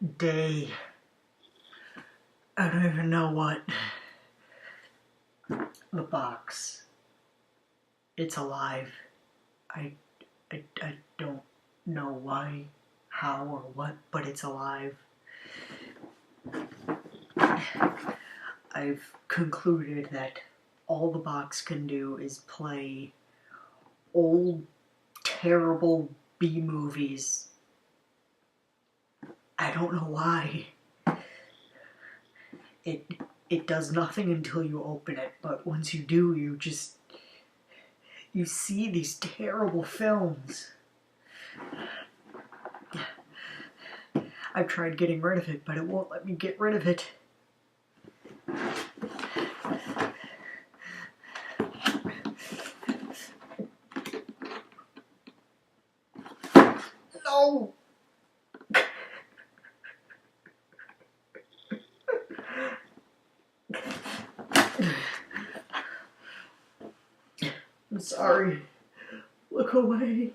day. I don't even know what. The box. It's alive. I don't know why, how, or what, but it's alive. I've concluded that all the box can do is play old, terrible B-movies. I don't know why. It does nothing until you open it, but once you do, you see these terrible films. I've tried getting rid of it, but it won't let me get rid of it. No! I'm sorry. Look away.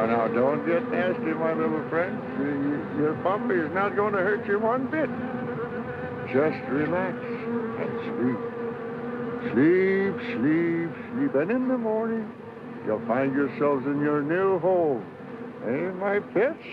Now, don't get nasty, my little friend. Your puppy is not going to hurt you one bit. Just relax and sleep. Sleep, sleep, sleep. And in the morning, you'll find yourselves in your new home. Eh, my pets?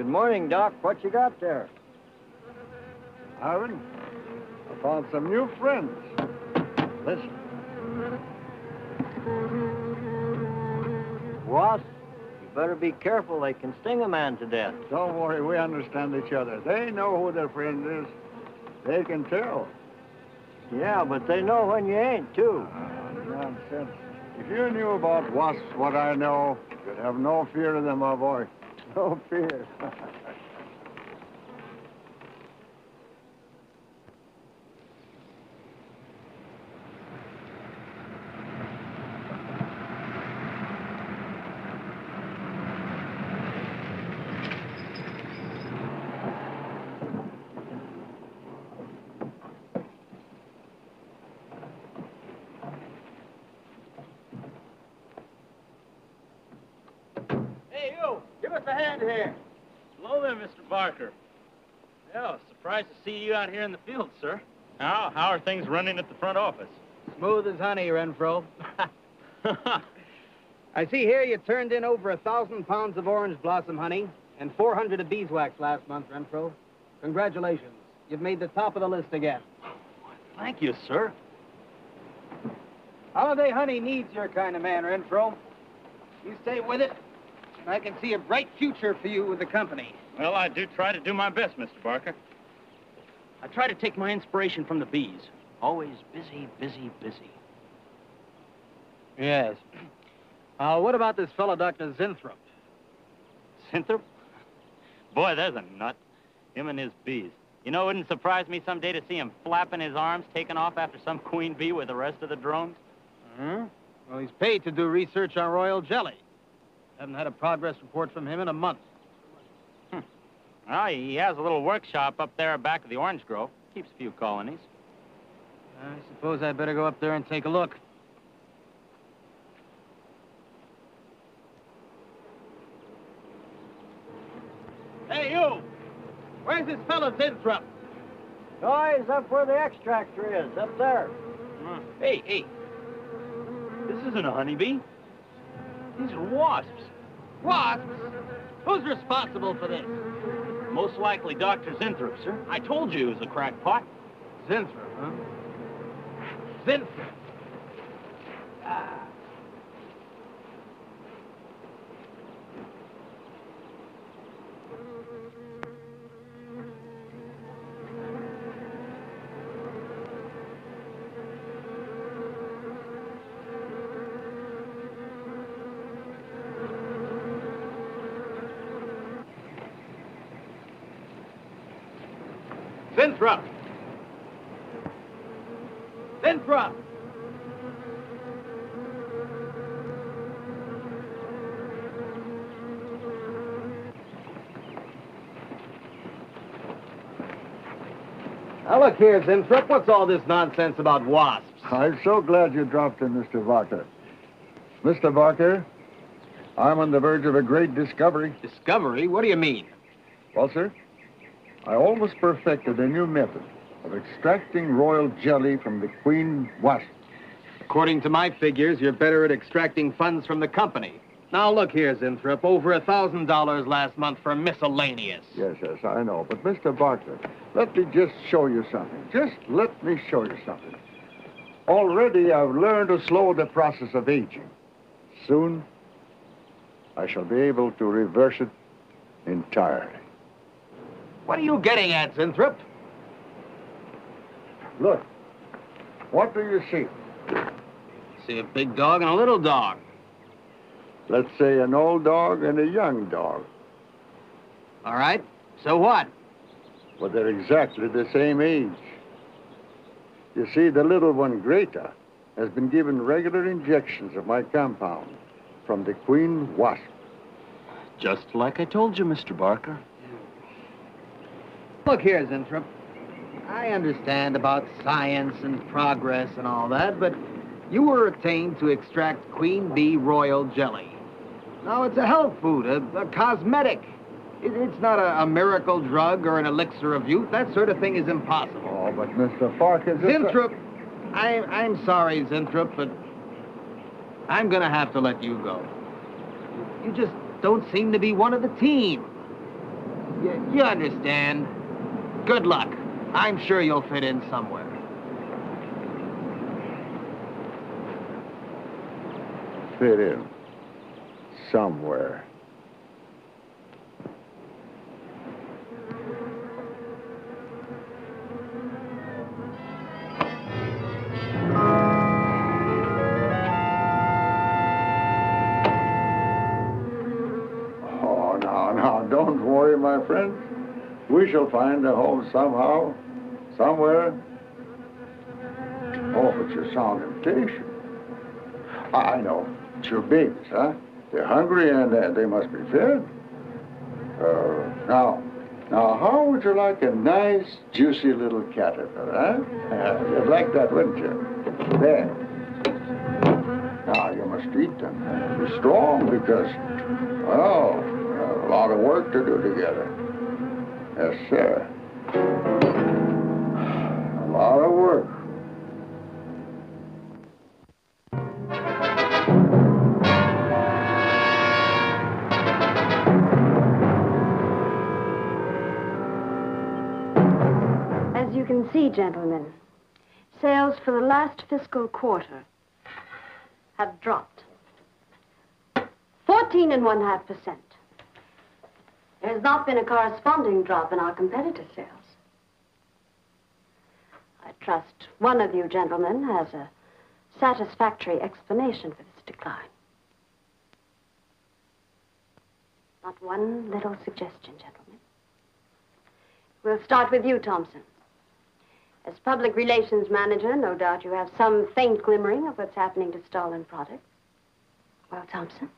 Good morning, Doc. What you got there? Ivan, I found some new friends. Listen. Wasp, you better be careful. They can sting a man to death. Don't worry, we understand each other. They know who their friend is. They can tell. Yeah, but they know when you ain't, too. Nonsense. If you knew about wasps what I know, you'd have no fear of them, my boy. No fear. Hey, you! Give us a hand here. Hello there, Mr. Barker. Yeah, surprised to see you out here in the field, sir. How are things running at the front office? Smooth as honey, Renfro. I see here you turned in over 1,000 pounds of orange blossom honey and 400 of beeswax last month, Renfro. Congratulations. You've made the top of the list again. Thank you, sir. Holiday honey needs your kind of man, Renfro. You stay with it, and I can see a bright future for you with the company. Well, I do try to do my best, Mr. Barker. I try to take my inspiration from the bees. Always busy, busy, busy. Yes. What about this fellow, Dr. Zinthrop? Sinthrop? Boy, there's a nut. Him and his bees. You know, it wouldn't surprise me someday to see him flapping his arms, taking off after some queen bee with the rest of the drones. Well, he's paid to do research on royal jelly. Haven't had a progress report from him in a month. Well, he has a little workshop up there back of the orange grove. Keeps a few colonies. I suppose I better go up there and take a look. Hey, you! Where's this fellow Zinthrop? Oh, he's up where the extractor is, up there. Hey. This isn't a honeybee. These are wasps. Wasps? Who's responsible for this? Most likely Dr. Zinthrop, sir. I told you he was a crackpot. Zinthrop, huh? Zinthrop. Zinthrop! Zinthrop! Now look here, Zinthrop, what's all this nonsense about wasps? I'm so glad you dropped in, Mr. Barker. Mr. Barker, I'm on the verge of a great discovery. Discovery? What do you mean? Well, sir, I almost perfected a new method of extracting royal jelly from the queen wasp. According to my figures, you're better at extracting funds from the company. Now look here, Zinthrop, over $1,000 last month for miscellaneous. Yes, I know. But, Mr. Barker, let me just show you something. Just let me show you something. Already I've learned to slow the process of aging. Soon, I shall be able to reverse it entirely. What are you getting at, Zinthrop? Look, what do you see? See a big dog and a little dog. Let's say an old dog and a young dog. All right, so what? Well, they're exactly the same age. You see, the little one, Greta, has been given regular injections of my compound from the queen wasp. Just like I told you, Mr. Barker. Look here, Zinthrop. I understand about science and progress and all that, but you were attained to extract queen bee royal jelly. Now, it's a health food, a cosmetic. It's not a miracle drug or an elixir of youth. That sort of thing is impossible. Oh, but Mr. Parker... Zinthrop, I'm sorry, Zinthrop, but I'm going to have to let you go. You just don't seem to be one of the team. You understand. Good luck. I'm sure you'll fit in somewhere. Fit in. Somewhere. Oh, now, don't worry, my friends. We shall find a home somehow, somewhere. Oh, but you sound impatient. I know. It's your babies, huh? They're hungry and they must be fed. Now, how would you like a nice, juicy little caterpillar, huh? You'd like that, wouldn't you? There. Now, you must eat them. Be strong because, well, a lot of work to do together. Yes, sir. A lot of work. As you can see, gentlemen, sales for the last fiscal quarter have dropped 14.5%. There has not been a corresponding drop in our competitive sales. I trust one of you gentlemen has a satisfactory explanation for this decline. Not one little suggestion, gentlemen. We'll start with you, Thompson. As public relations manager, no doubt you have some faint glimmering of what's happening to stolen products. Well, Thompson?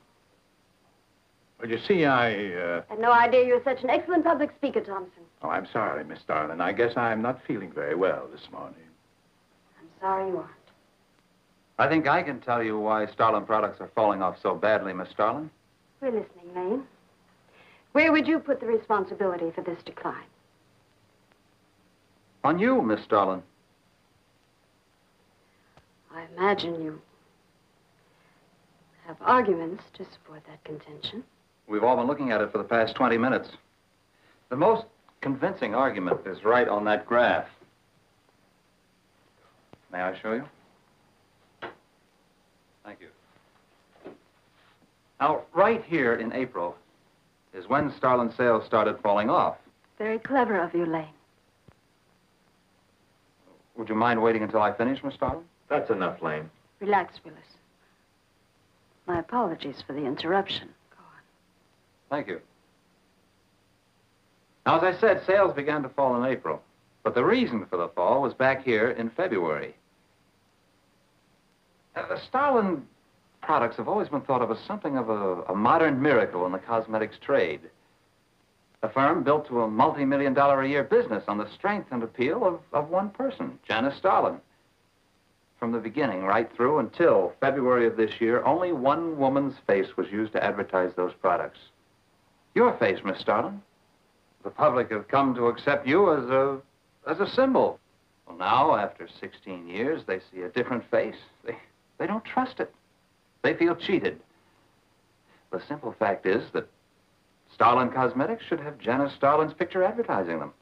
Well, you see, I had no idea you were such an excellent public speaker, Thompson. Oh, I'm sorry, Miss Starlin. I guess I'm not feeling very well this morning. I'm sorry you aren't. I think I can tell you why Starlin products are falling off so badly, Miss Starlin. We're listening, Lane. Where would you put the responsibility for this decline? On you, Miss Starlin. I imagine you have arguments to support that contention. We've all been looking at it for the past 20 minutes. The most convincing argument is right on that graph. May I show you? Thank you. Now, right here in April is when Starlin sales started falling off. Very clever of you, Lane. Would you mind waiting until I finish, Miss Starlin? That's enough, Lane. Relax, Willis. My apologies for the interruption. Go on. Thank you. Now, as I said, sales began to fall in April. But the reason for the fall was back here in February. The Starlin products have always been thought of as something of a modern miracle in the cosmetics trade. A firm built to a multi-million-dollar-a-year business on the strength and appeal of one person, Janice Starlin. From the beginning right through until February of this year, only one woman's face was used to advertise those products. Your face, Miss Starlin. The public have come to accept you as a symbol. Well, now, after 16 years, they see a different face. They don't trust it. They feel cheated. The simple fact is that Starlin Cosmetics should have Janice Starlin's picture advertising them.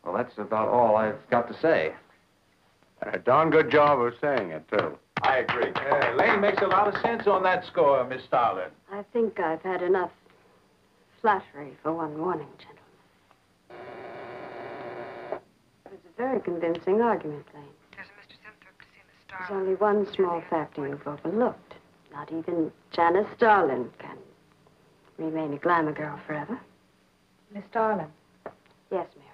Well, that's about all I've got to say. A darn good job of saying it, too. I agree. Lane makes a lot of sense on that score, Miss Starlin. I think I've had enough flattery for one morning, gentlemen. It's a very convincing argument, Lane. There's a Mr. Sinthrop to see Miss There's Starlin. only one small factor you've overlooked. Not even Janice Starlin can remain a glamour girl forever. Miss Starlin, Yes, Mary.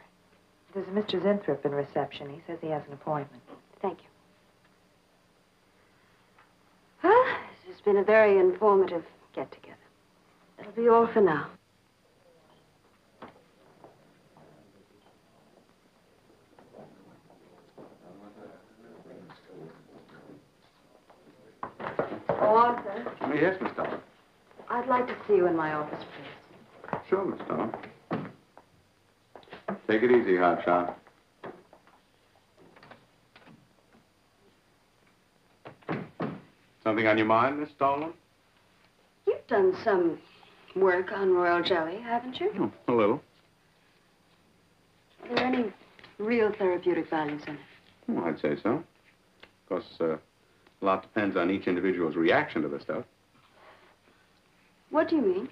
there's a Mr. Sinthrop in reception. He says he has an appointment. Thank you. Well, this has been a very informative get-together. That'll be all for now. Oh, Arthur, Yes, Miss Starlin. I'd like to see you in my office, please. Sure, Miss Starlin. Take it easy, hotshot. Something on your mind, Miss Starlin? You've done some work on royal jelly, haven't you? A little. Are there any real therapeutic values in it? Well, I'd say so. Of course, a lot depends on each individual's reaction to the stuff. What do you mean?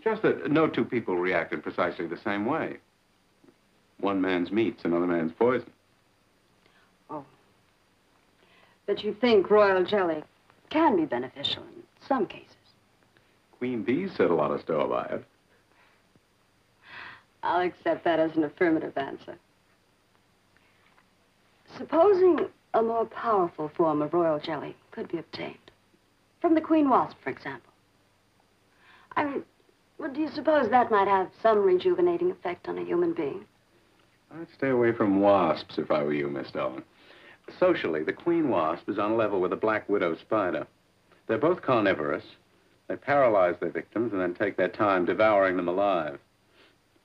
Just that no two people react in precisely the same way. One man's meat's another man's poison. Oh. But you think royal jelly can be beneficial in some cases? Queen bees set a lot of store by it. I'll accept that as an affirmative answer. Supposing a more powerful form of royal jelly could be obtained. From the queen wasp, for example. I mean, well, do you suppose that might have some rejuvenating effect on a human being? I'd stay away from wasps if I were you, Miss Dolan. Socially, the queen wasp is on a level with the black widow spider. They're both carnivorous. They paralyze their victims and then take their time devouring them alive.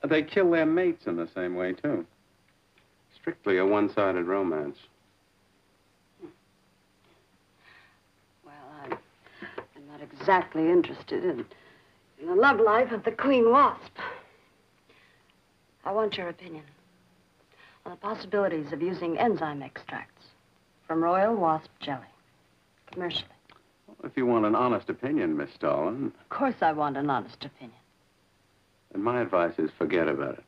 They kill their mates in the same way, too. Strictly a one-sided romance. Well, I'm not exactly interested in the love life of the queen wasp. I want your opinion on the possibilities of using enzyme extracts from royal wasp jelly, commercially. If you want an honest opinion, Miss Dolan... Of course I want an honest opinion. then my advice is forget about it.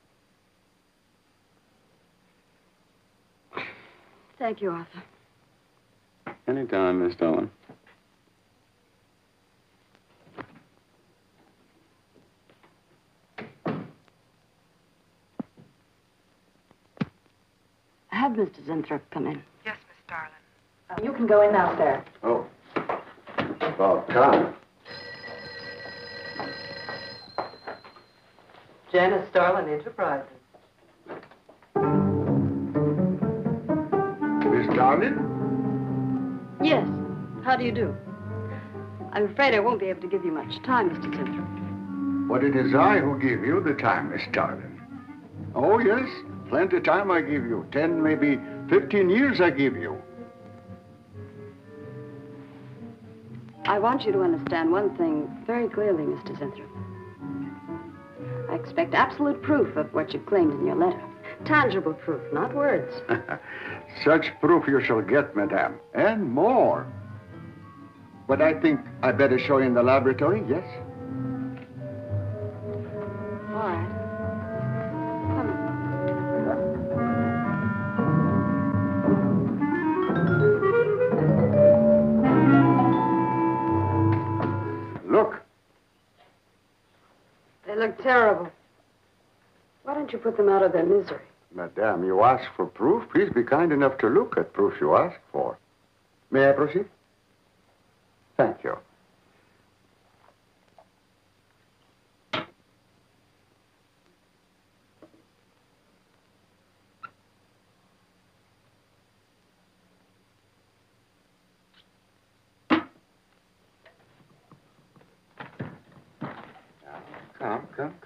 Thank you, Arthur. Anytime, Miss Dolan. Have Mr. Zinthrop come in. Yes, Miss Darling. You can go in now, sir. Oh. About time. Janice Starlin Enterprises. Miss Darling? Yes. How do you do? I'm afraid I won't be able to give you much time, Mr. Zinthrop. But it is I who give you the time, Miss Darling. Oh, yes. Plenty of time I give you. 10, maybe 15 years I give you. I want you to understand one thing very clearly, Mr. Zinthrop. I expect absolute proof of what you claimed in your letter. Tangible proof, not words. Such proof you shall get, madame, and more. But I think I better show you in the laboratory, yes? All right. Look. They look terrible. Why don't you put them out of their misery? Madame, you ask for proof. Please be kind enough to look at proof you ask for. May I proceed? Thank you.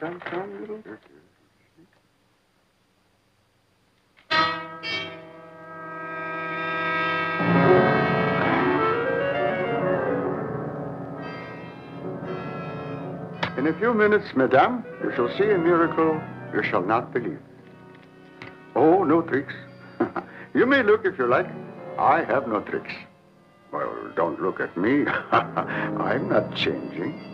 Come, little. In a few minutes, madame, you shall see a miracle you shall not believe. Oh, no tricks. You may look if you like. I have no tricks. Well, don't look at me. I'm not changing.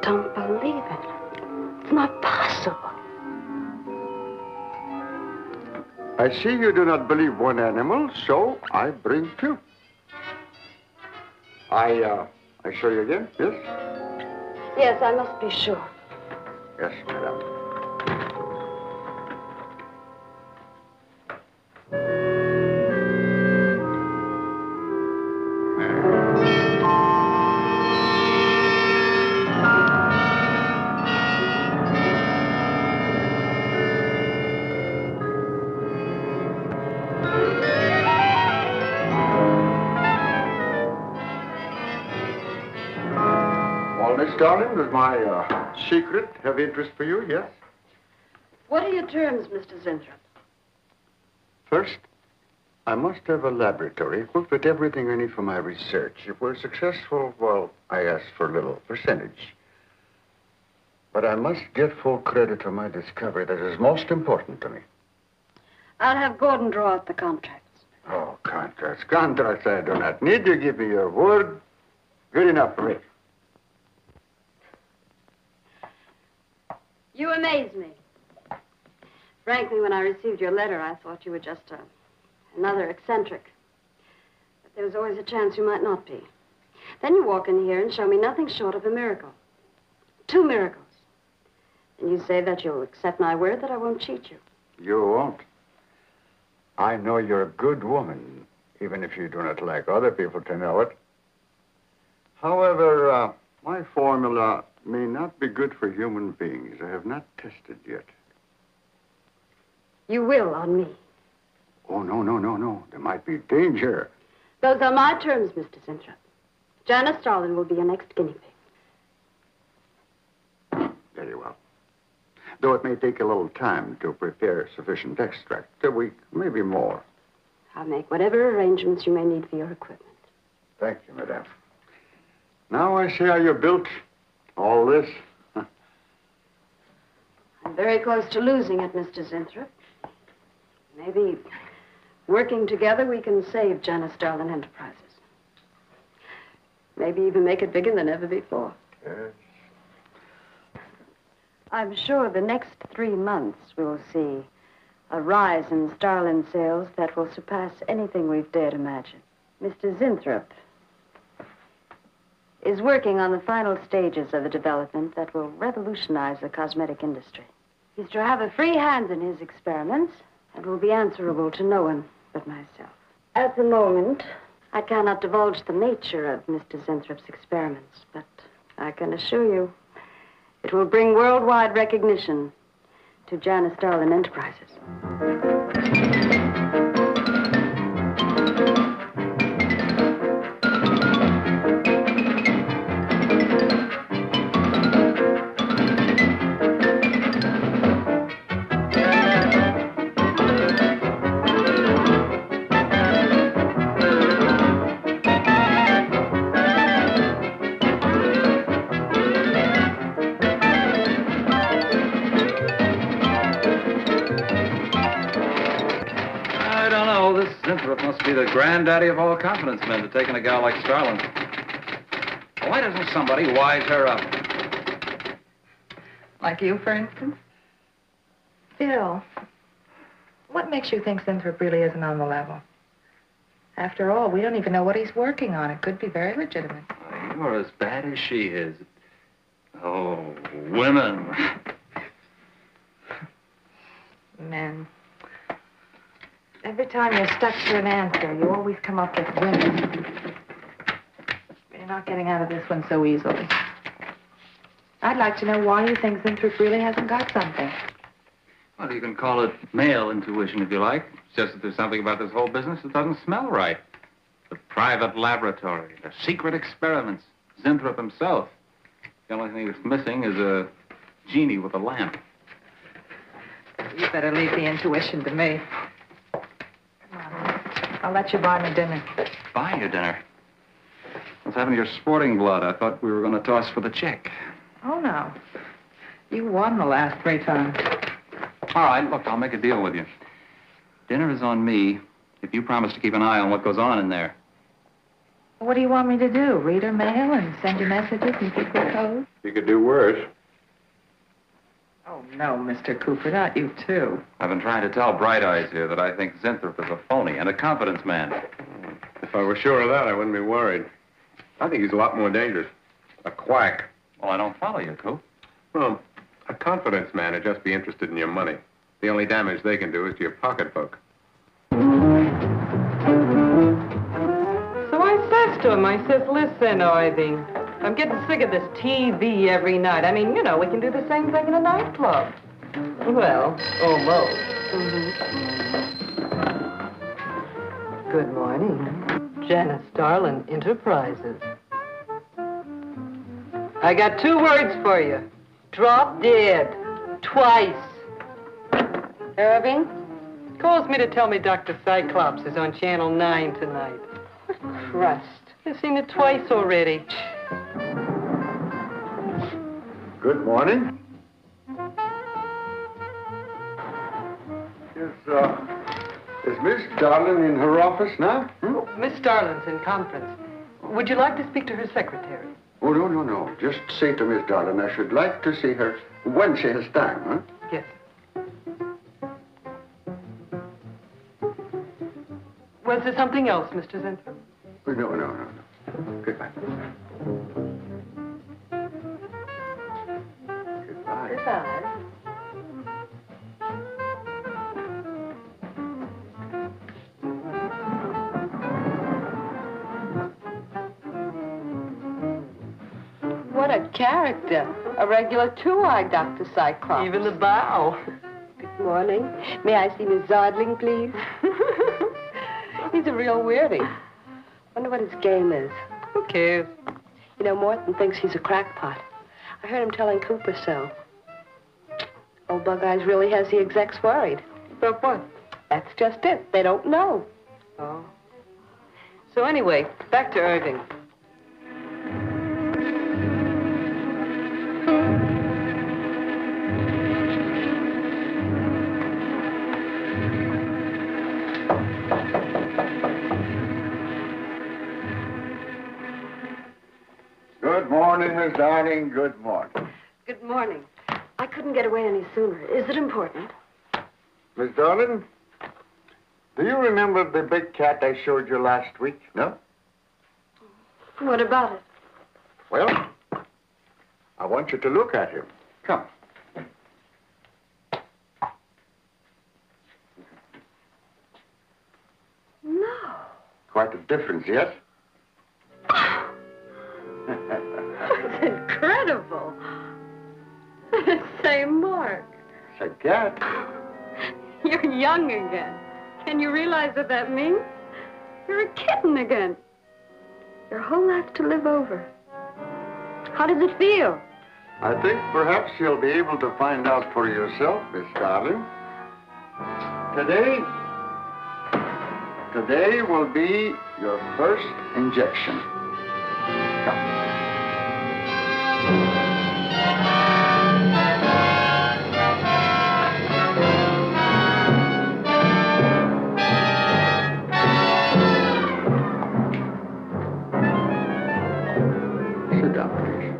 Don't believe it. It's not possible. I see you do not believe one animal, so I bring two. I show you again, yes? Yes, I must be sure. Yes, madame. Miss Darling, does my secret have interest for you? Yes? What are your terms, Mr. Zinthrop? First, I must have a laboratory equipped with everything I need for my research. If we're successful, well, I ask for a little percentage. But I must get full credit for my discovery. That is most important to me. I'll have Gordon draw up the contracts. Oh, contracts. Contracts I do not need. You give me your word. Good enough for me. You amaze me. Frankly, when I received your letter, I thought you were just another eccentric. But there was always a chance you might not be. Then you walk in here and show me nothing short of a miracle. 2 miracles. And you say that you'll accept my word that I won't cheat you. You won't. I know you're a good woman, even if you do not like other people to know it. However, my formula may not be good for human beings. I have not tested yet. You will on me. Oh, no. There might be danger. Those are my terms, Mr. Zinthrop. Janice Starlin will be your next guinea pig. Very well. Though it may take a little time to prepare sufficient extract, a week, maybe more. I'll make whatever arrangements you may need for your equipment. Thank you, madame. Now I see how you built all this. I'm very close to losing it, Mr. Zinthrop. Maybe working together we can save Janice Starlin Enterprises. Maybe even make it bigger than ever before. Yes. I'm sure the next 3 months we'll see a rise in Starlin sales that will surpass anything we've dared imagine. Mr. Zinthrop is working on the final stages of a development that will revolutionize the cosmetic industry. He's to have a free hand in his experiments and will be answerable to no one but myself. At the moment, I cannot divulge the nature of Mr. Zinthrop's experiments, but I can assure you it will bring worldwide recognition to Janice Starlin Enterprises. Winthrop must be the granddaddy of all confidence men to taking a gal like Starlin. Why doesn't somebody wise her up? Like you, for instance? Bill, what makes you think Zinthrop really isn't on the level? After all, we don't even know what he's working on. It could be very legitimate. You're as bad as she is. Oh, women. Men. Every time you're stuck to an answer, you always come up with women. You're not getting out of this one so easily. I'd like to know why you think Zinthrop really hasn't got something. Well, you can call it male intuition if you like. It's just that there's something about this whole business that doesn't smell right. The private laboratory, the secret experiments, Zinthrop himself. The only thing that's missing is a genie with a lamp. You better leave the intuition to me. I'll let you buy me dinner. Buy you dinner? What's happened to your sporting blood? I thought we were going to toss for the check. Oh, no. You won the last 3 times. All right, look, I'll make a deal with you. Dinner is on me if you promise to keep an eye on what goes on in there. What do you want me to do? Read her mail and send you messages in secret code? You could do worse. Oh, no, Mr. Cooper, not you, too. I've been trying to tell Bright Eyes here that I think Zinthrop is a phony and a confidence man. If I were sure of that, I wouldn't be worried. I think he's a lot more dangerous. A quack. Well, I don't follow you, Coop. Well, a confidence man would just be interested in your money. The only damage they can do is to your pocketbook. So I says to him, I says, listen, Ivy, I'm getting sick of this TV every night. I mean, you know, we can do the same thing in a nightclub. Well, almost. Good morning. Janice Starlin Enterprises. I got 2 words for you. Drop dead. Twice. Irving calls me to tell me Dr. Cyclops is on Channel 9 tonight. Crust. I've seen it twice already. Good morning. Is Miss Darling in her office now? Miss Starlin's in conference. Would you like to speak to her secretary? Oh, no. Just say to Miss Darling I should like to see her when she has time, huh? Yes. Was there something else, Mr. Zentrum? No. Goodbye. Goodbye. Goodbye. What a character. A regular 2-eyed Dr. Cyclops. Even the bow. Good morning. May I see Miss Zodling, please? He's a real weirdie. Wonder what his game is. Who cares? You know, Morton thinks he's a crackpot. I heard him telling Cooper so. Old Bug Eyes really has the execs worried. About what? That's just it. They don't know. Oh. So anyway, back to Irving. Good morning, Miss Darling. Good morning. Good morning. I couldn't get away any sooner. Is it important? Miss Darling, do you remember the big cat I showed you last week? No? What about it? Well, I want you to look at him. Come. No. Quite a difference, yes? It's incredible. Say, Mark, It's a cat. you're young again. Can you realize what that means? You're a kitten again. Your whole life to live over. How does it feel? I think perhaps you'll be able to find out for yourself, Miss Darling. Today will be your first injection. Come. Sit down, please.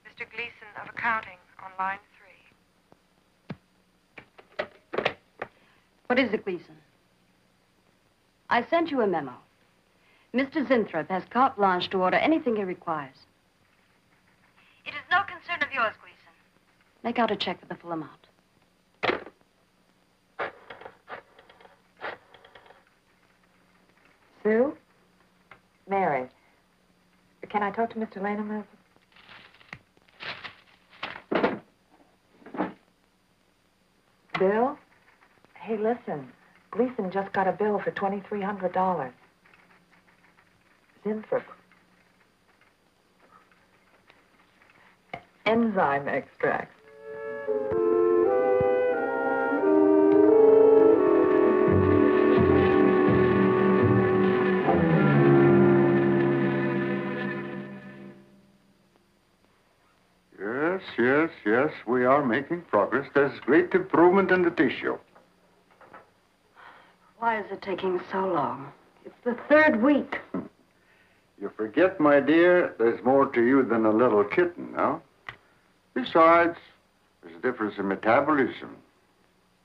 Mr. Gleason of accounting on line 3. What is it, Gleason? I sent you a memo. Mr. Zinthrop has carte blanche to order anything he requires. It is no concern of yours, Gleason. Make out a check for the full amount. Sue? Mary. Can I talk to Mr. Lane a minute? Bill? Hey, listen. Gleason just got a bill for $2,300. Zinthrop. Enzyme extract. Yes, we are making progress. There's great improvement in the tissue. Why is it taking so long? It's the 3rd week. You forget, my dear, there's more to you than a little kitten, no? Besides, there's a difference in metabolism.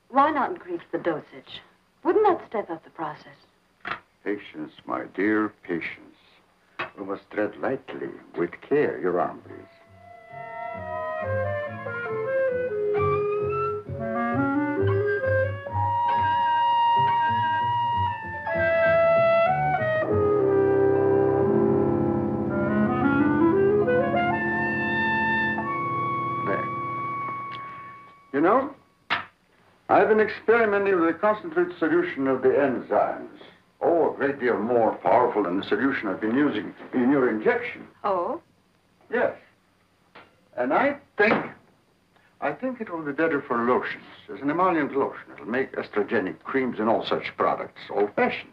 Why not increase the dosage? Wouldn't that step up the process? Patience, my dear, patience. We must tread lightly, with care. Your arm, please. You know, I've been experimenting with a concentrated solution of the enzymes. Oh, a great deal more powerful than the solution I've been using in your injection. Oh? Yes. And I think it will be better for lotions, as an emollient lotion. It'll make estrogenic creams and all such products old-fashioned.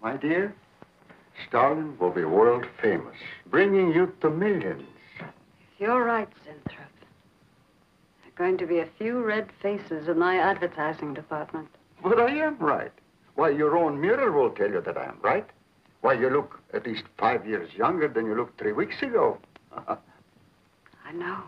My dear, Stalin will be world famous, bringing you to millions. You're right, Zinthrop. There are going to be a few red faces in my advertising department. But I am right. Why, your own mirror will tell you that I am right. Why, you look at least 5 years younger than you looked 3 weeks ago. I know.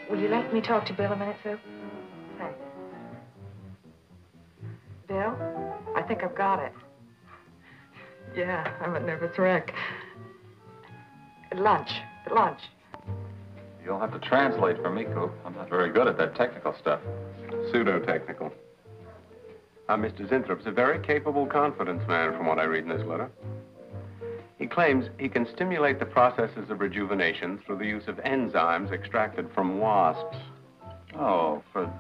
Will you let me talk to Bill a minute, Sue? Thanks. Bill, I think I've got it. Yeah, I'm a nervous wreck. At lunch. You'll have to translate for me, Coop. I'm not very good at that technical stuff. Pseudo-technical. Mr. Zinthrup's a very capable confidence man, from what I read in this letter. He claims he can stimulate the processes of rejuvenation through the use of enzymes extracted from wasps. Oh, for...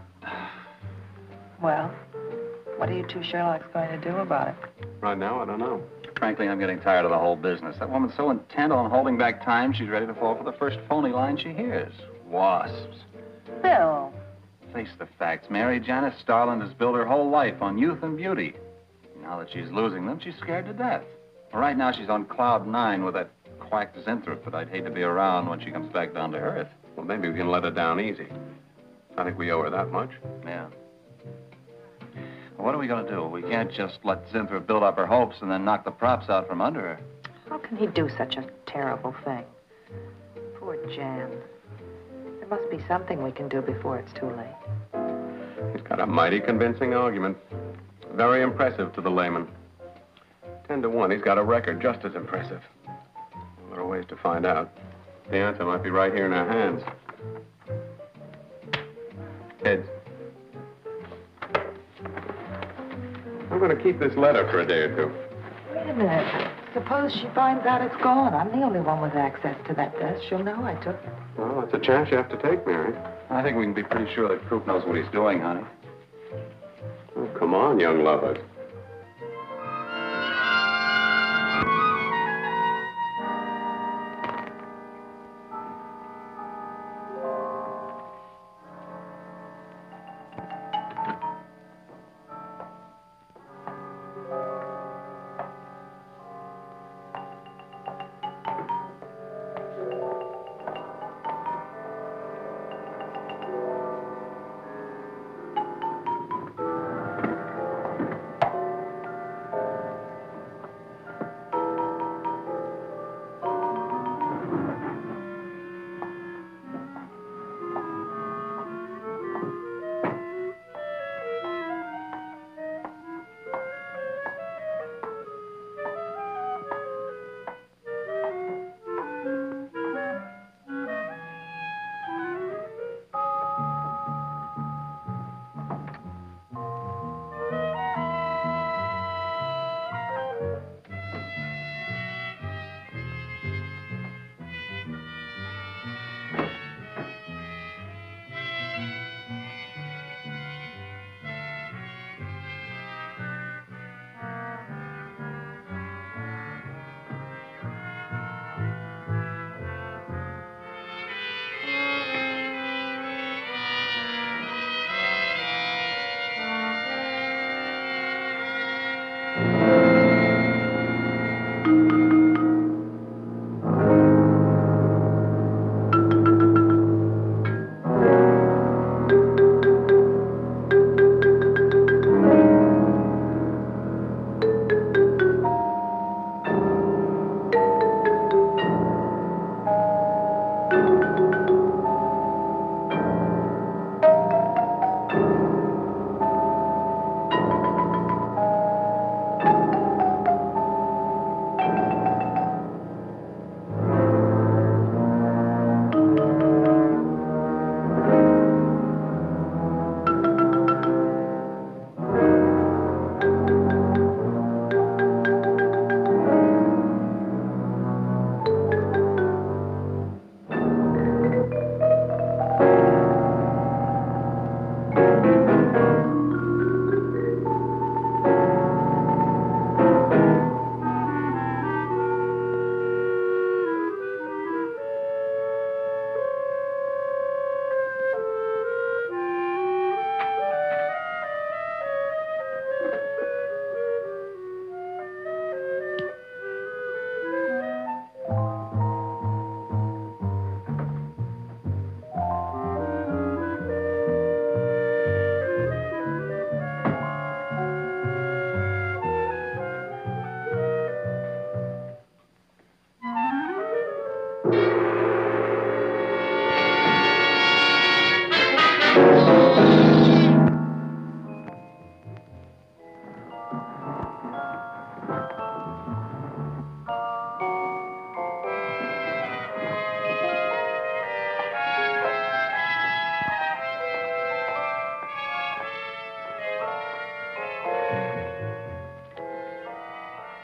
Well, what are you two Sherlocks going to do about it? Right now, I don't know. Frankly, I'm getting tired of the whole business. That woman's so intent on holding back time, she's ready to fall for the first phony line she hears. Wasps. Bill. Face the facts, Mary. Janice Starland has built her whole life on youth and beauty. Now that she's losing them, she's scared to death. Well, right now, she's on cloud 9 with that quack Zinthrop that I'd hate to be around when she comes back down to earth. Well, maybe we can let her down easy. I think we owe her that much. Yeah. Well, what are we going to do? We can't just let Zinthrop build up her hopes and then knock the props out from under her. How can he do such a terrible thing? Poor Jan. There must be something we can do before it's too late. He's got a mighty convincing argument. Very impressive to the layman. 10 to 1, he's got a record just as impressive. There are ways to find out. The answer might be right here in our hands. Heads. I'm going to keep this letter for a day or two. Wait a minute. Suppose she finds out it's gone. I'm the only one with access to that desk. She'll know I took it. Well, that's a chance you have to take, Mary. I think we can be pretty sure that Coop knows what he's doing, honey. Oh, come on, young lovers.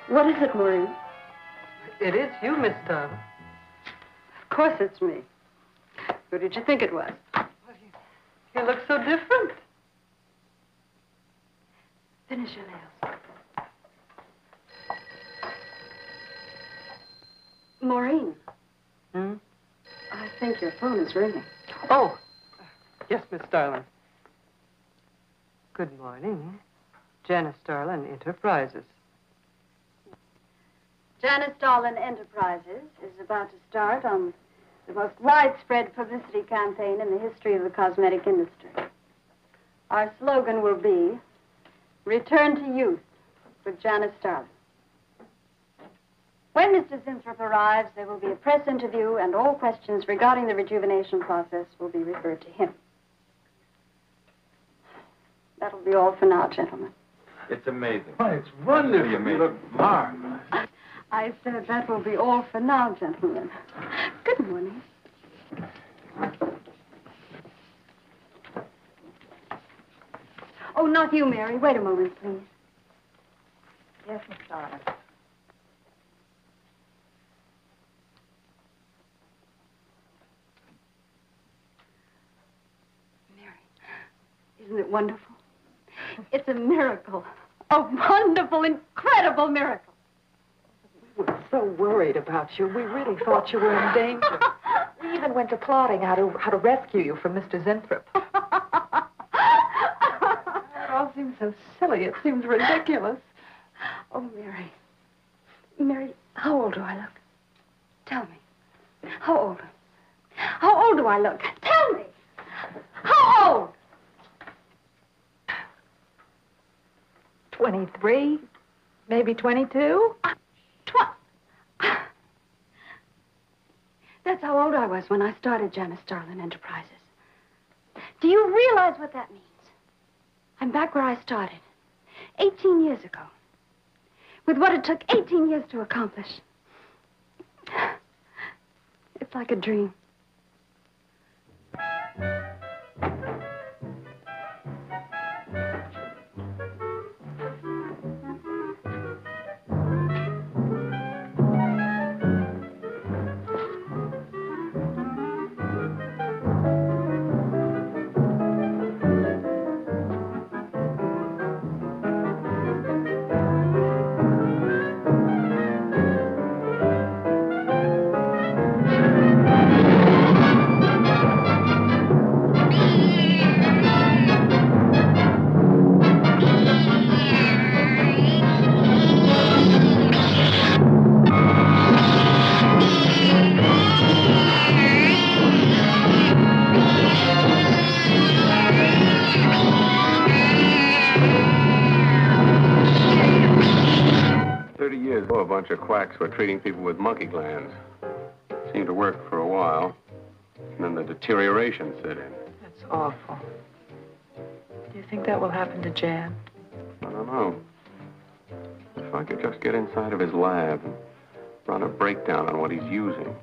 What is it, Maureen? It is you, Miss Darling. Of course it's me. Who did you think it was? You look so different. Finish your nails. Maureen. Hmm? I think your phone is ringing. Oh, yes, Miss Starlin. Good morning. Janice Starlin Enterprises. Janice Starlin Enterprises is about to start on the most widespread publicity campaign in the history of the cosmetic industry. Our slogan will be, Return to Youth with Janice Starlin. When Mr. Zinthrop arrives, there will be a press interview, and all questions regarding the rejuvenation process will be referred to him. That'll be all for now, gentlemen. It's amazing. Why, it's wonderful. You look marvelous. I said that will be all for now, gentlemen. Good morning. Oh, not you, Mary. Wait a moment, please. Yes, Miss Starlin. Isn't it wonderful? It's a miracle. A wonderful, incredible miracle. We were so worried about you. We really thought you were in danger. We even went to plotting how to rescue you from Mr. Zinthrop. It all seems so silly. It seems ridiculous. Oh, Mary. Mary, how old do I look? Tell me. How old? How old do I look? Tell me. How old? 23, maybe 22. That's how old I was when I started Janice Starlin Enterprises. Do you realize what that means? I'm back where I started, 18 years ago, with what it took 18 years to accomplish. It's like a dream. A bunch of quacks were treating people with monkey glands. Seemed to work for a while, and then the deterioration set in. That's awful. Do you think that will happen to Jan? I don't know. If I could just get inside of his lab and run a breakdown on what he's using.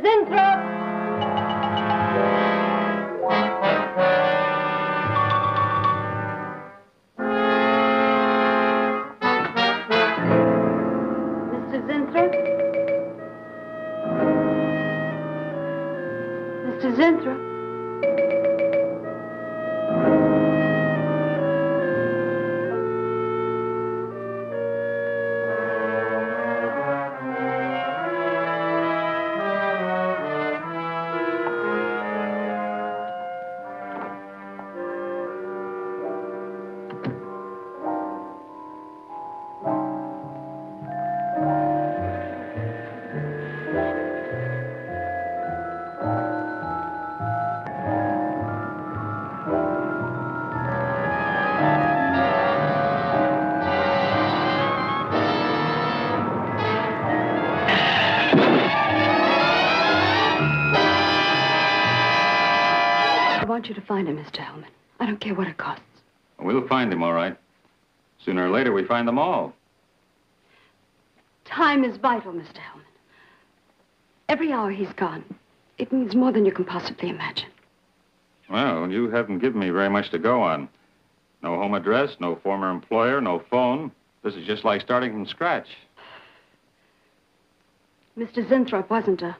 Zinthrop! Mr. Zinthrop? Mr. Zinthrop? I want you to find him, Mr. Hellman. I don't care what it costs. We'll find him, all right. Sooner or later, we find them all. Time is vital, Mr. Hellman. Every hour he's gone, it means more than you can possibly imagine. Well, you haven't given me very much to go on. No home address, no former employer, no phone. This is just like starting from scratch. Mr. Zinthrop wasn't a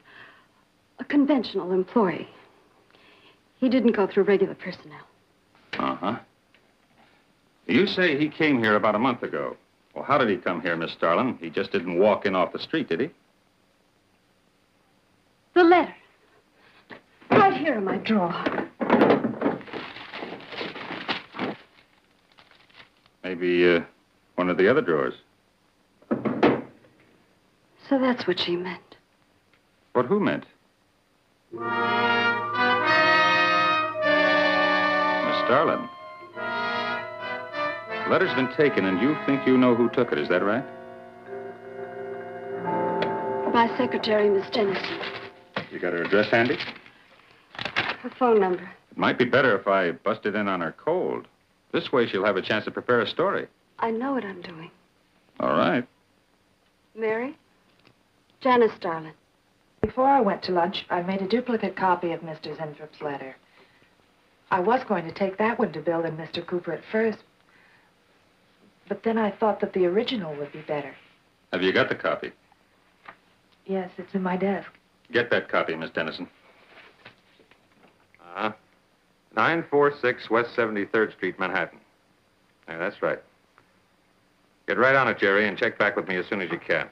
conventional employee. He didn't go through regular personnel. Uh-huh. You say he came here about a month ago. Well, how did he come here, Miss Starlin? He just didn't walk in off the street, did he? The letter. Right here in my drawer. Maybe one of the other drawers. So that's what she meant. What who meant? Miss Starlin. The letter's been taken, and you think you know who took it. Is that right? My secretary, Miss Dennison. You got her address handy? Her phone number. It might be better if I busted in on her cold. This way she'll have a chance to prepare a story. I know what I'm doing. All right. Mary? Janice Starlin. Before I went to lunch, I made a duplicate copy of Mr. Zinthrop's letter. I was going to take that one to Bill and Mr. Cooper at first, but then I thought that the original would be better. Have you got the copy? Yes, it's in my desk. Get that copy, Miss Dennison. 946 West 73rd Street, Manhattan. Yeah, that's right. Get right on it, Jerry, and check back with me as soon as you can.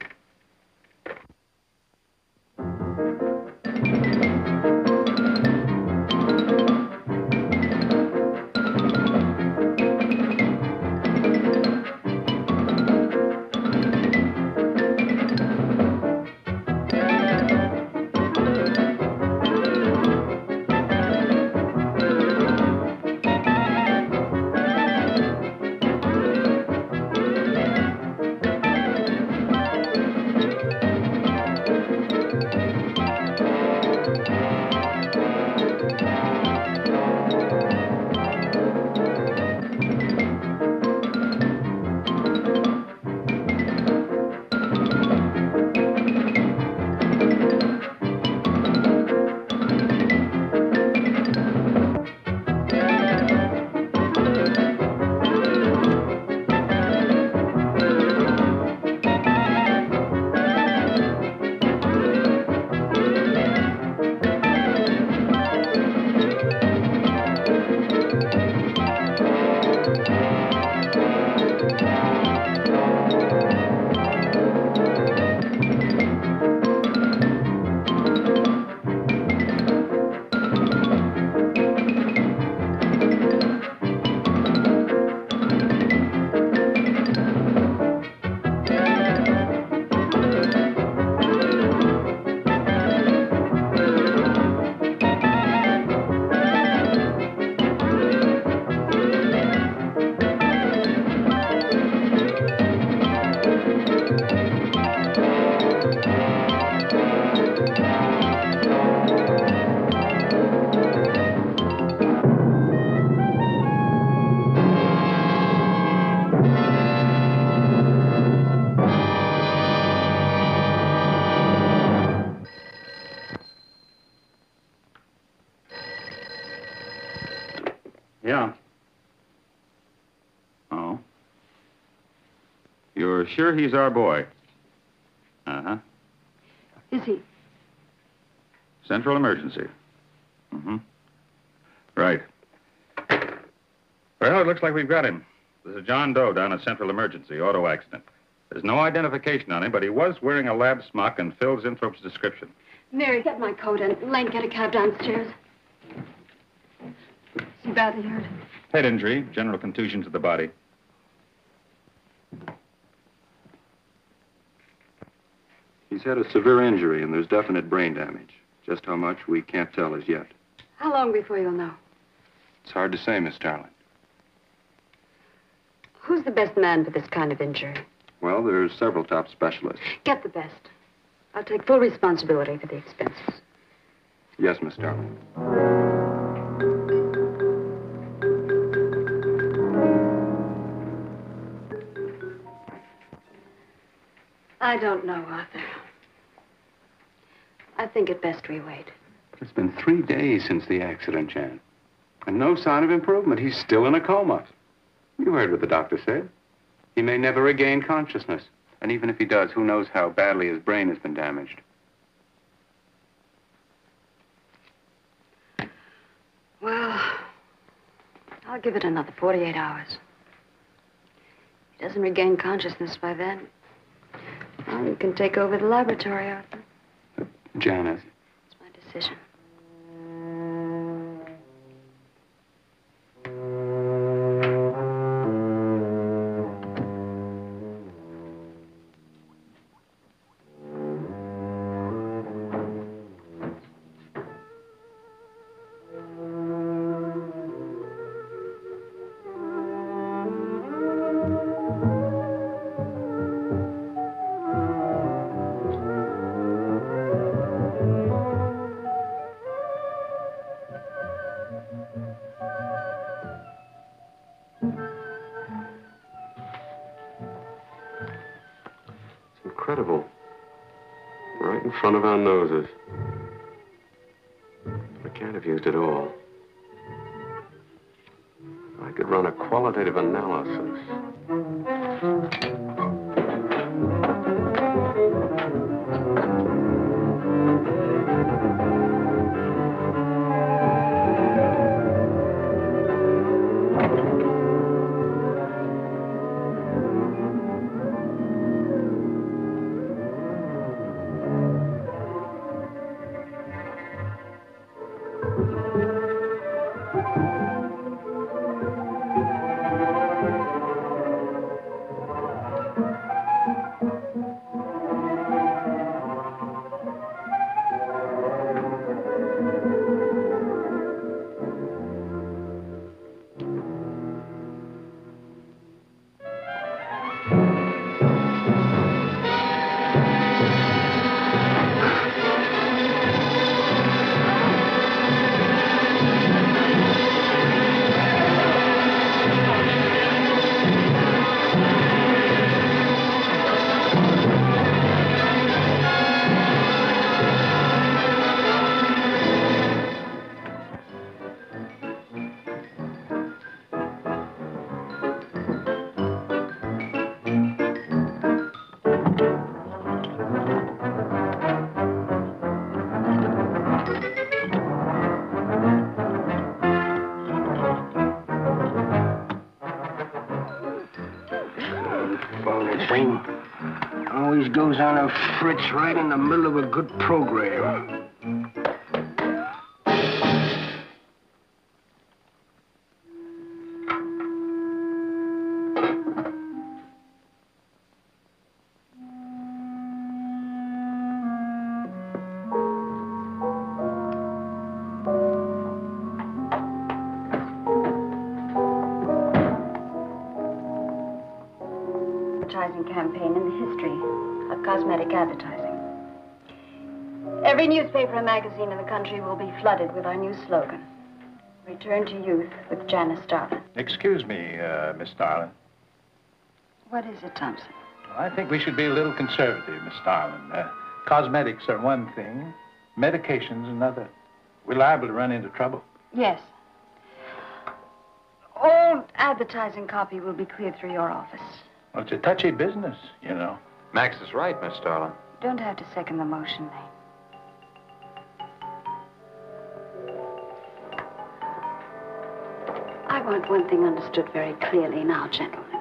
Oh? You're sure he's our boy? Uh-huh. Is he? Central emergency. Mm-hmm. Right. Well, it looks like we've got him. There's a John Doe down at Central Emergency, auto accident. There's no identification on him, but he was wearing a lab smock and filled Zinthrope's description. Mary, get my coat and Lane, get a cab downstairs. Is he badly hurt? Head injury, general contusion to the body. He's had a severe injury, and there's definite brain damage. Just how much, we can't tell as yet. How long before you'll know? It's hard to say, Miss Starlin. Who's the best man for this kind of injury? Well, there's several top specialists. Get the best. I'll take full responsibility for the expenses. Yes, Miss Starlin. I don't know, Arthur. I think it best we wait. It's been 3 days since the accident, Jan. And no sign of improvement. He's still in a coma. You heard what the doctor said. He may never regain consciousness. And even if he does, who knows how badly his brain has been damaged. Well, I'll give it another 48 hours. If he doesn't regain consciousness by then, well, you can take over the laboratory, Arthur. Janet. It's my decision. Incredible. Right in front of our noses. I can't have used it all. I could run a qualitative analysis. Always goes on a fritz right in the middle of a good program. Campaign in the history of cosmetic advertising. Every newspaper and magazine in the country will be flooded with our new slogan, Return to Youth with Janice Starlin. Excuse me, Miss Starlin. What is it, Thompson? I think we should be a little conservative, Miss Starlin. Cosmetics are one thing, medications another. We're liable to run into trouble. Yes. All advertising copy will be cleared through your office. Well, it's a touchy business, you know. Max is right, Miss Starlin. You don't have to second the motion, Lane. I want one thing understood very clearly now, gentlemen.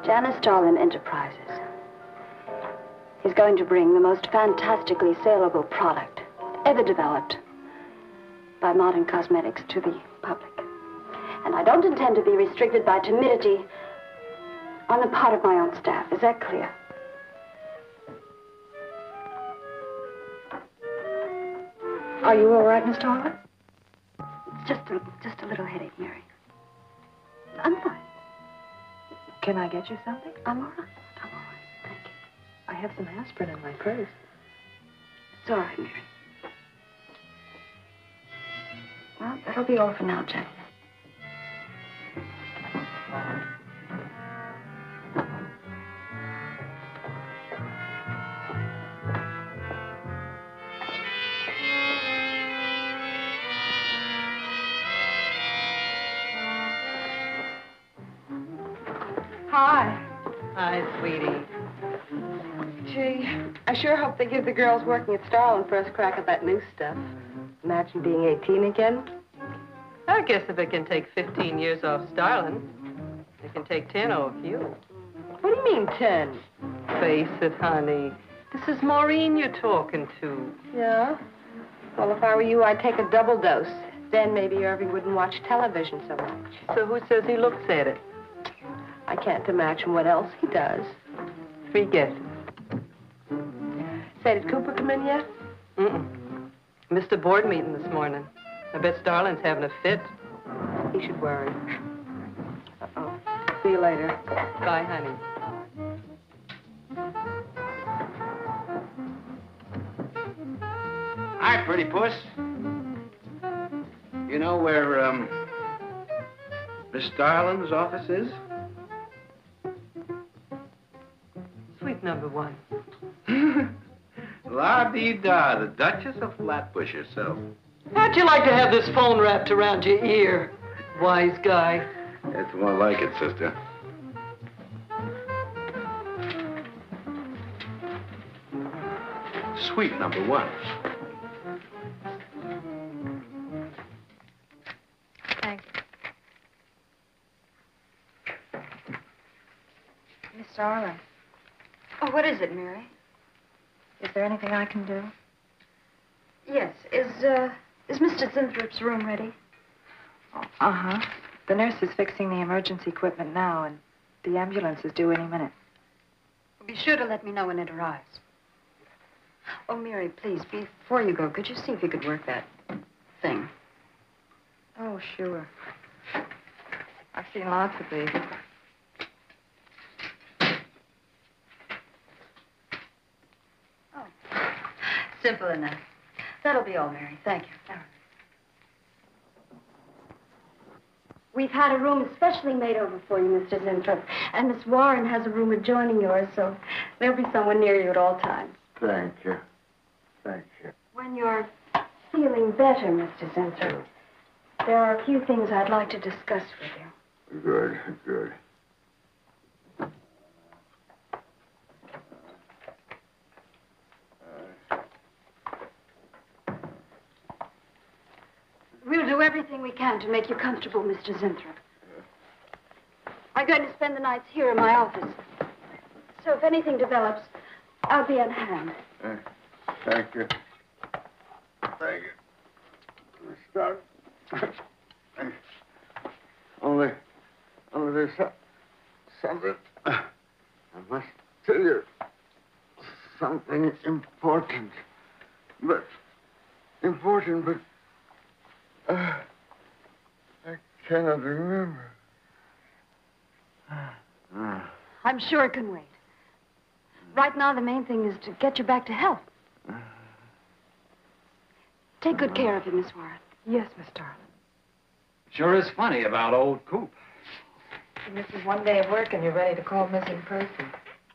Janice Starlin Enterprises is going to bring the most fantastically saleable product ever developed by modern cosmetics to the public. And I don't intend to be restricted by timidity on the part of my own staff. Is that clear? Are you all right, Miss Starlin? It's just a little headache, Mary. I'm fine. Can I get you something? I'm all right. I'm all right. Thank you. I have some aspirin in my purse. It's all right, Mary. Well, that'll be all for now, gentlemen. Hi. Hi, sweetie. Gee, I sure hope they give the girls working at Starlin first crack at that new stuff. Imagine being 18 again. I guess if it can take 15 years off Starlin, it can take 10 off you. What do you mean, 10? Face it, honey. This is Maureen you're talking to. Yeah? Well, if I were you, I'd take a double dose. Then maybe Irving wouldn't watch television so much. So who says he looks at it? I can't imagine what else he does. Forget it. Say, did Cooper come in yet? Missed a board meeting this morning. I bet Starlin's having a fit. He should worry. Uh-oh. See you later. Bye, honey. Hi, pretty puss. You know where, Miss Starlin's office is? Suite number 1. La-dee-da, the Duchess of Flatbush herself. How'd you like to have this phone wrapped around your ear, wise guy? It's more like it, sister. Suite number 1. Thanks. Miss Starlin, Oh, what is it, Mary? is there anything I can do? Yes. Is Mr. Sinthrop's room ready? Uh-huh. The nurse is fixing the emergency equipment now, and the ambulance is due any minute. Be sure to let me know when it arrives. Oh, Mary, please, before you go, could you see if you could work that thing? Oh, sure. I've seen lots of these. Simple enough. That'll be all, Mary. Thank you. We've had a room especially made over for you, Mr. Zinthrop. And Miss Warren has a room adjoining yours, so there'll be someone near you at all times. Thank you. Thank you. When you're feeling better, Mr. Zinthrop, there are a few things I'd like to discuss with you. Good, good. We'll do everything we can to make you comfortable, Mr. Zinthrop. I'm going to spend the nights here in my office. So if anything develops, I'll be on hand. Thank you. Thank you. Miss Starlin. Only there's something. I must tell you something important. But I cannot remember. I'm sure it can wait. Right now, the main thing is to get you back to health. Take good care of him, Miss Warren. Yes, Miss Starlin. Sure is funny about old Coop. You misses one day of work and you're ready to call missing person.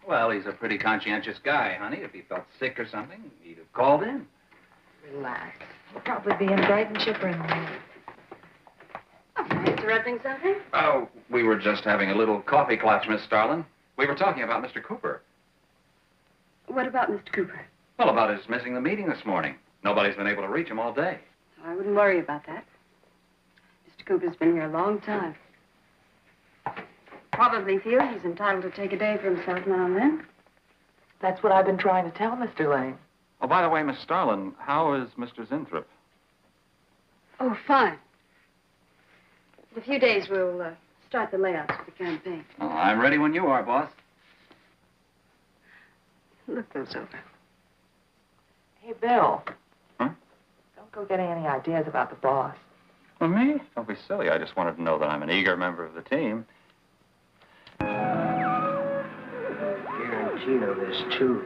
Well, he's a pretty conscientious guy, honey. If he felt sick or something, he'd have called in. Relax. He'll probably be in bright and chipper in the morning. Oh, it's interrupting something? Oh, we were just having a little coffee clutch, Miss Starlin. We were talking about Mr. Cooper. What about Mr. Cooper? Well, about his missing the meeting this morning. Nobody's been able to reach him all day. I wouldn't worry about that. Mr. Cooper's been here a long time. Probably feels he's entitled to take a day for himself now and then. That's what I've been trying to tell Mr. Lane. Oh, by the way, Miss Starlin, how is Mr. Zinthrop? Oh, fine. In a few days, we'll start the layouts for the campaign. Oh, I'm ready when you are, boss. Look those over. Hey, Bill. Huh? Don't go getting any ideas about the boss. Well, me? Don't be silly. I just wanted to know that I'm an eager member of the team. Guarantino, there's two.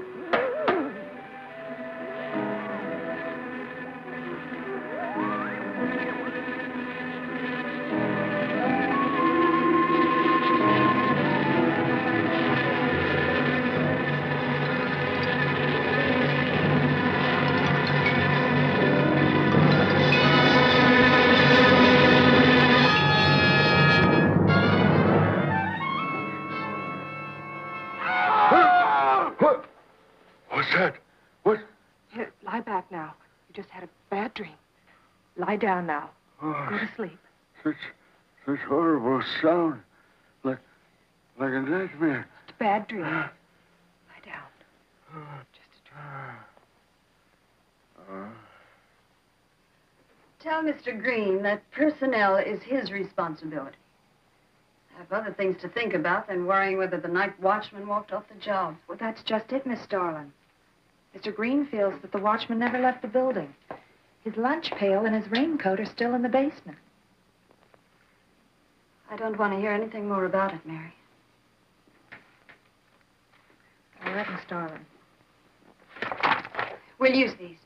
What's that? What? Here, lie back now. You just had a bad dream. Lie down now. Oh, Go to sleep. such horrible sound. Like a nightmare. It's a bad dream. Lie down. Just a dream. Tell Mr. Green that personnel is his responsibility. I have other things to think about than worrying whether the night watchman walked off the job. Well, that's just it, Miss Starlin. Mr. Green feels that the watchman never left the building. His lunch pail and his raincoat are still in the basement. I don't want to hear anything more about it, Mary. All right, Miss Starlin. We'll use these.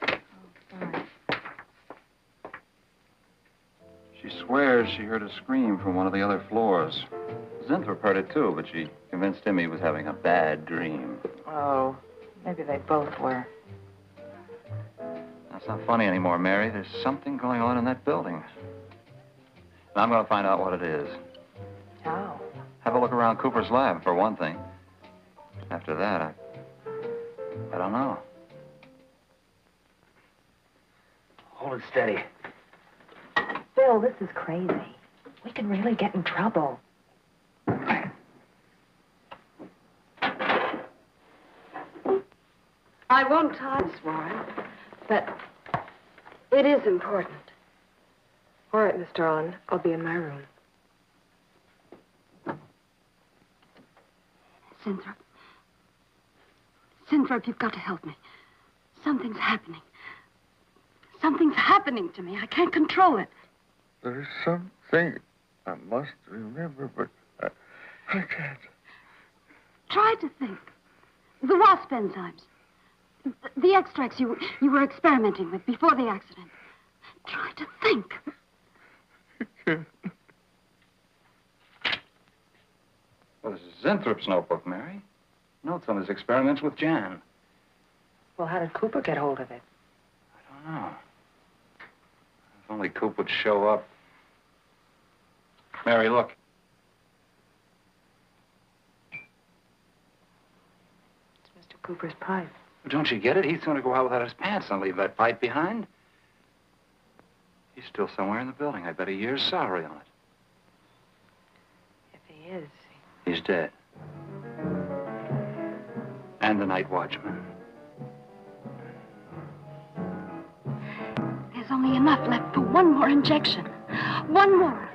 Oh, fine. She swears she heard a scream from one of the other floors. Zinthrop heard it, too, but she convinced him he was having a bad dream. Oh, maybe they both were. That's not funny anymore, Mary. There's something going on in that building. And I'm going to find out what it is. How? Have a look around Cooper's lab, for one thing. After that, I don't know. Hold it steady. Bill, this is crazy. We can really get in trouble. I won't time this, Warren, but it is important. All right, Miss Starlin. I'll be in my room. Zinthrop. Zinthrop, you've got to help me. Something's happening. Something's happening to me. I can't control it. There is something I must remember, but I can't. Try to think. The Wasp enzymes. The extracts you were experimenting with before the accident. Try to think. Well, this is Zinthrop's notebook, Mary. Notes on his experiments with Jan. Well, how did Cooper get hold of it? I don't know. If only Coop would show up. Mary, look. It's Mr. Cooper's pipe. Don't you get it? He's going to go out without his pants and leave that pipe behind. He's still somewhere in the building. I bet a year's salary on it. If he is. He's dead. And the night watchman. There's only enough left for one more injection. One more.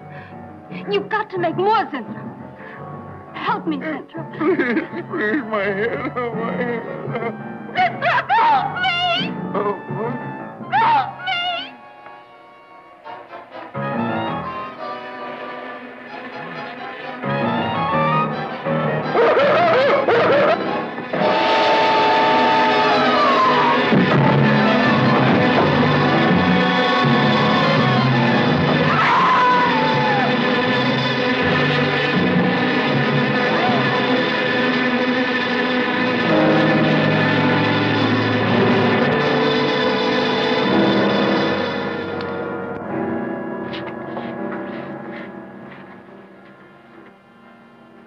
You've got to make more, Zinthrop. Help me, Zinthrop. Please, my head, oh, my head. Zinthrop, help me! Oh, what? Help me!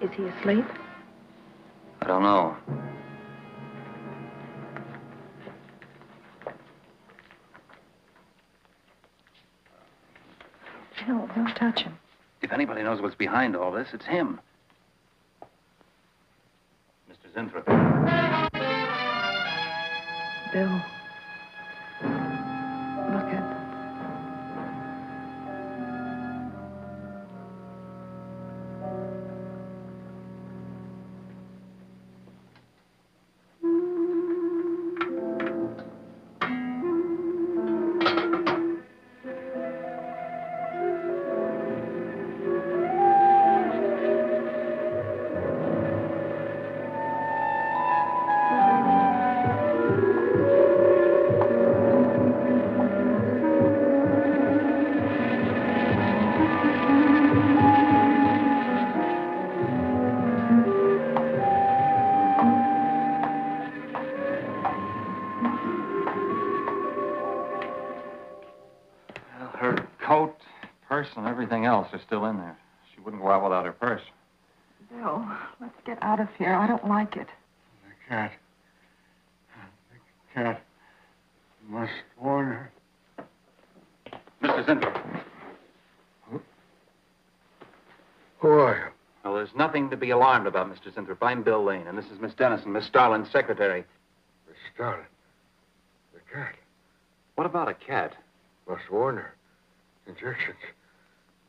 Is he asleep? I don't know. Bill, don't touch him. If anybody knows what's behind all this, it's him. Mr. Zinthrop. Bill. Look at... Her coat, purse, and everything else are still in there. She wouldn't go out without her purse. Bill, let's get out of here. I don't like it. The cat. The cat. Must warn her. Mr. Zinthrop. Who are you? Well, there's nothing to be alarmed about, Mr. Zinthrop. I'm Bill Lane, and this is Miss Dennison, Miss Starlin's secretary. Miss Starlin. The cat. What about a cat? Must warn her. Injections.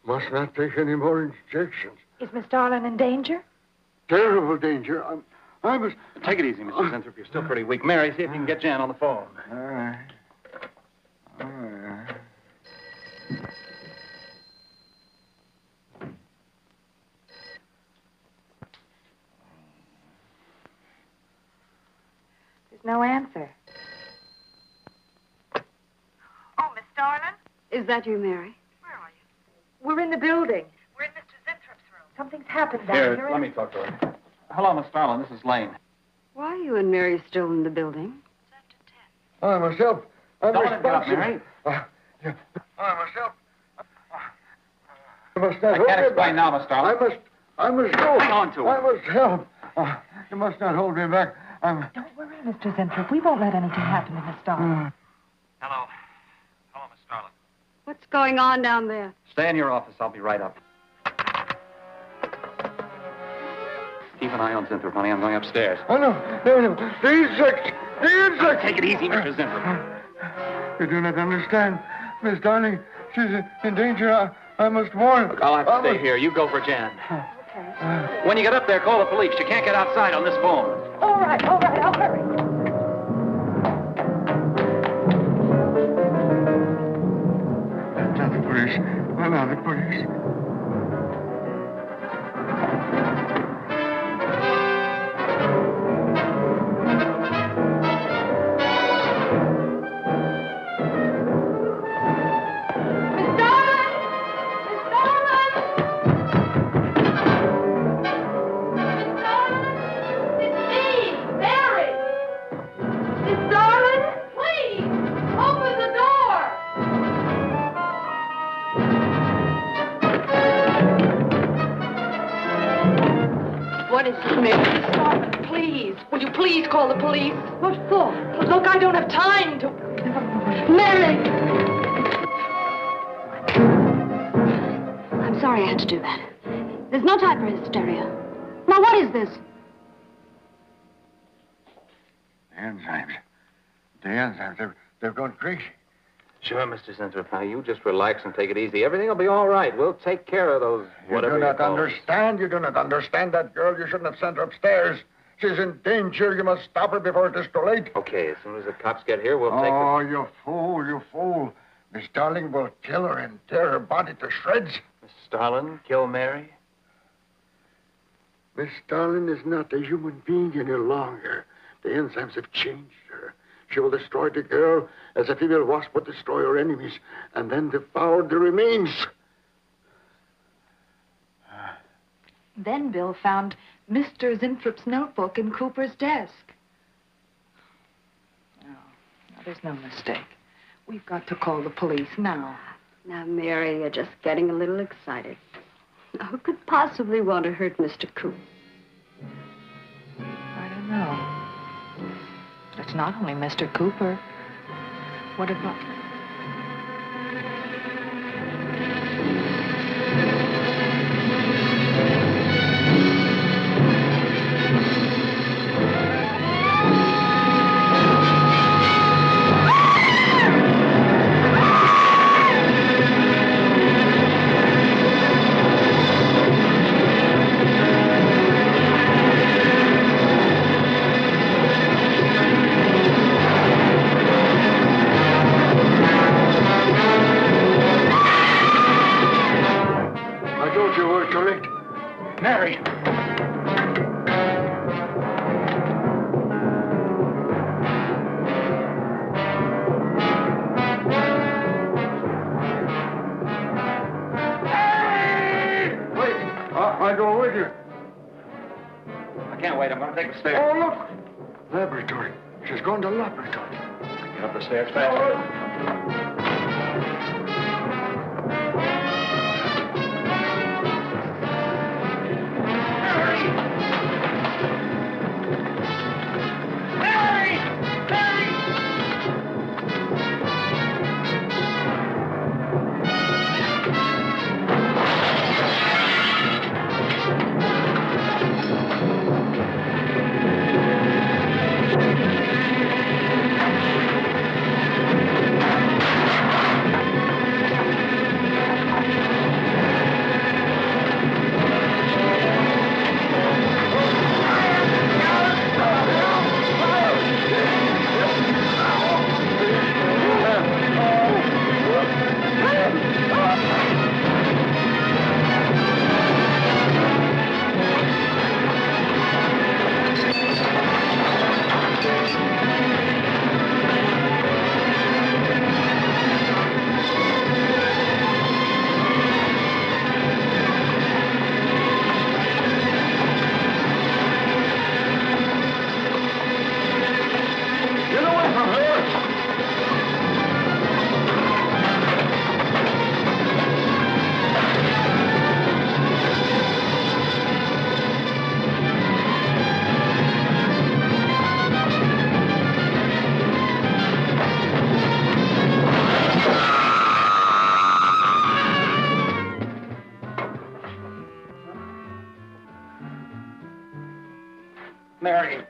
Must not take any more injections. Is Miss Darlin in danger? Terrible danger. I must... Take it easy, Mr. Zinthrop. You're still pretty weak. Mary, see if you can get Jan on the phone. All right. All right. There's no answer. Oh, Miss Darlin? Is that you, Mary? Where are you? We're in the building. We're in Mr. Zintrop's room. Something's happened down Here, here. let me talk to her. Hello, Miss Starlin. This is Lane. Why are you and Mary still in the building? I must help. I'm Don't let him get up, responsible. Mary. I must help. I must not I hold can't me explain back. now, Miss Starlin. I must go. Hang on to her. I must help. You must not hold me back. Don't worry, Mr. Zinthrop. We won't let anything happen to Miss Darlin. Hello. Hello, Miss Starlin. What's going on down there? Stay in your office. I'll be right up. Keep an eye on Zinthrop, honey. I'm going upstairs. Oh, no. The insects. The insects. Take it easy, Mr. Zinthrop. You do not understand. Miss Darling, she's in danger. I must warn. Look, I'll have to stay here. You go for Jan. Okay. When you get up there, call the police. You can't get outside on this phone. All right. I'll hurry. Not the police. Not the police. What is it, Mary? Darlin, please. Will you please call the police? What for? Look, I don't have time to... Mary! I'm sorry I had to do that. There's no time for hysteria. Now, what is this? The enzymes. They've gone crazy. Sure, Mr. Zinthrop. Now, you just relax and take it easy. Everything will be all right. We'll take care of those, whatever You do not call them. understand. You do not understand that girl. You shouldn't have sent her upstairs. She's in danger. You must stop her before it is too late. Okay, as soon as the cops get here, we'll take Oh, you fool. Miss Darling will kill her and tear her body to shreds. Miss Starlin, kill Mary? Miss Darling is not a human being any longer. The enzymes have changed her. She will destroy the girl as a female wasp would destroy her enemies, and then devour the remains. Then Bill found Mr. Zinthrop's notebook in Cooper's desk. No, there's no mistake. We've got to call the police now. Now, Mary, you're just getting a little excited. Now, who could possibly want to hurt Mr. Coop? I don't know. It's not only Mr. Cooper. What about... I told you we're correct. Mary! Wait, I go with you. I can't wait. I'm going to take the stairs. Oh, look! Laboratory. She's going to laboratory. Get up the stairs fast. Get away from her! Mary!